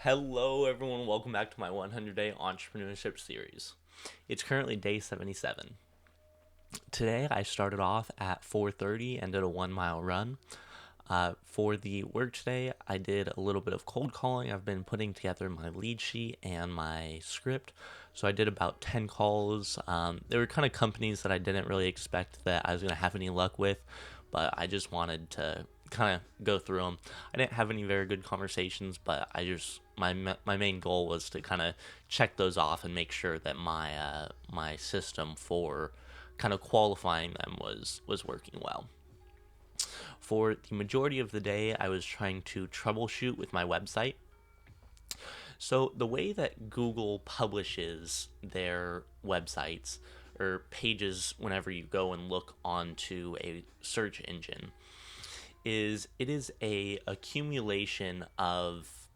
Hello, everyone. Welcome back to my 100-day entrepreneurship series. It's currently day 77. Today, I started off at 4:30 and did a 1 mile run. For the work today, I did a little bit of cold calling. I've been putting together my lead sheet and my script. So I did about 10 calls. There were kind of companies that I didn't really expect that I was going to have any luck with, but I just wanted to kind of go through them. I didn't have any very good conversations, but my main goal was to kind of check those off and make sure that my system for kind of qualifying them was working well. For the majority of the day, I was trying to troubleshoot with my website. So, the way that Google publishes their websites or pages whenever you go and look onto a search engine is it is a accumulation of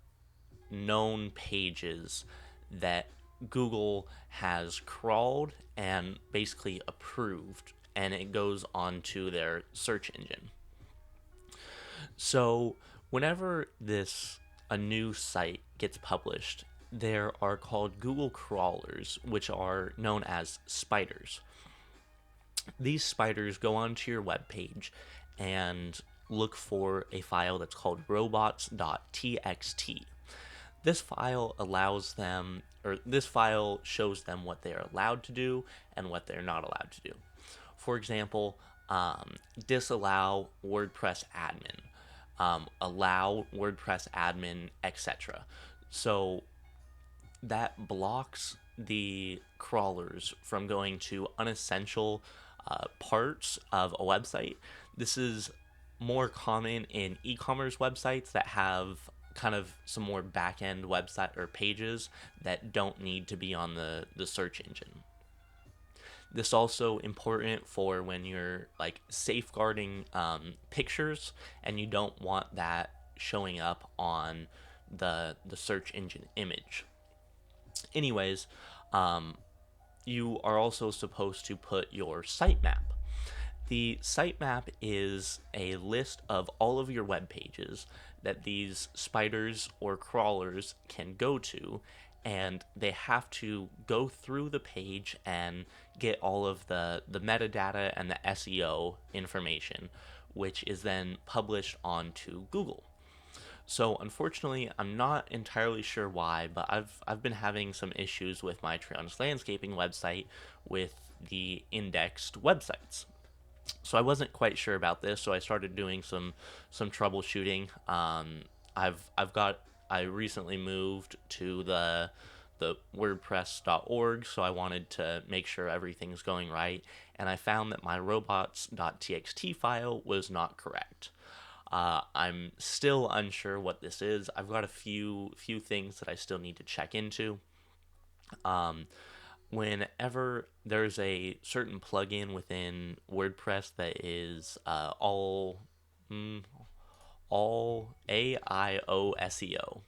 known pages that Google has crawled and basically approved, and it goes onto their search engine. So, whenever this a new site gets published, there are called Google crawlers, which are known as spiders. These spiders go onto your web page and look for a file that's called robots.txt. This file shows them what they're allowed to do and what they're not allowed to do. For example, disallow WordPress admin, allow WordPress admin, etc. So that blocks the crawlers from going to unessential parts of a website. This is more common in e-commerce websites that have kind of some more back-end website or pages that don't need to be on the search engine. This also important for when you're like safeguarding pictures and you don't want that showing up on the search engine image. Anyways, you are also supposed to put your sitemap. The sitemap is a list of all of your web pages that these spiders or crawlers can go to, and they have to go through the page and get all of the metadata and the SEO information, which is then published onto Google. So unfortunately, I'm not entirely sure why, but I've been having some issues with my Tree Honest Landscaping website with the indexed websites. So I wasn't quite sure about this, so I started doing some troubleshooting. I recently moved to the WordPress.org, so I wanted to make sure everything's going right, and I found that my robots.txt file was not correct. I'm still unsure what this is. I've got a few things that I still need to check into. Um, Whenever there's a certain plugin within WordPress that is all AIOSEO.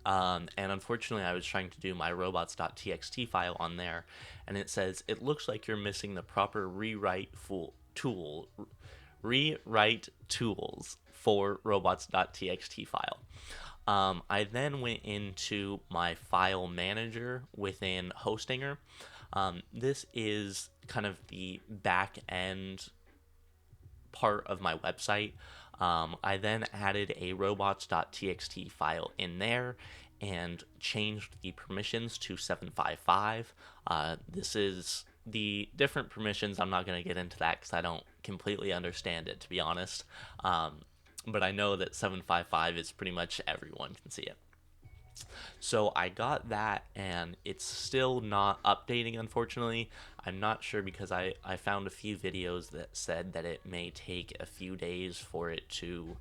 And unfortunately, I was trying to do my robots.txt file on there, and it says it looks like you're missing the proper rewrite tools for robots.txt file. I then went into my file manager within Hostinger. This is kind of the back end part of my website. I then added a robots.txt file in there and changed the permissions to 755. This is the different permissions. I'm not going to get into that because I don't completely understand it, to be honest. But I know that 755 is pretty much everyone can see it. So I got that, and it's still not updating, unfortunately. I'm not sure because I found a few videos that said that it may take a few days for it to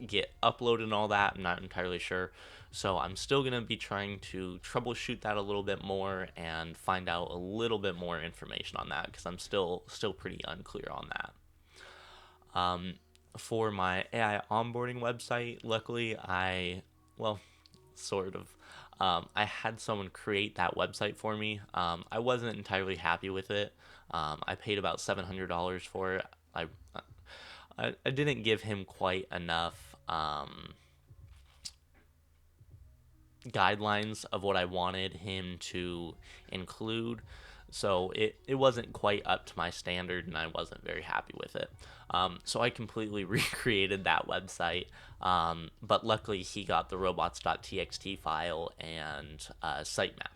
get uploaded and all that. I'm not entirely sure. So I'm still going to be trying to troubleshoot that a little bit more and find out a little bit more information on that because I'm still pretty unclear on that. For my AI onboarding website, luckily well, sort of. I had someone create that website for me. I wasn't entirely happy with it. I paid about $700 for it. I didn't give him quite enough guidelines of what I wanted him to include. So it wasn't quite up to my standard, and I wasn't very happy with it. So I completely recreated that website. But luckily, he got the robots.txt file and sitemap.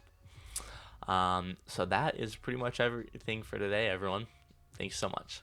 So that is pretty much everything for today, everyone. Thanks so much.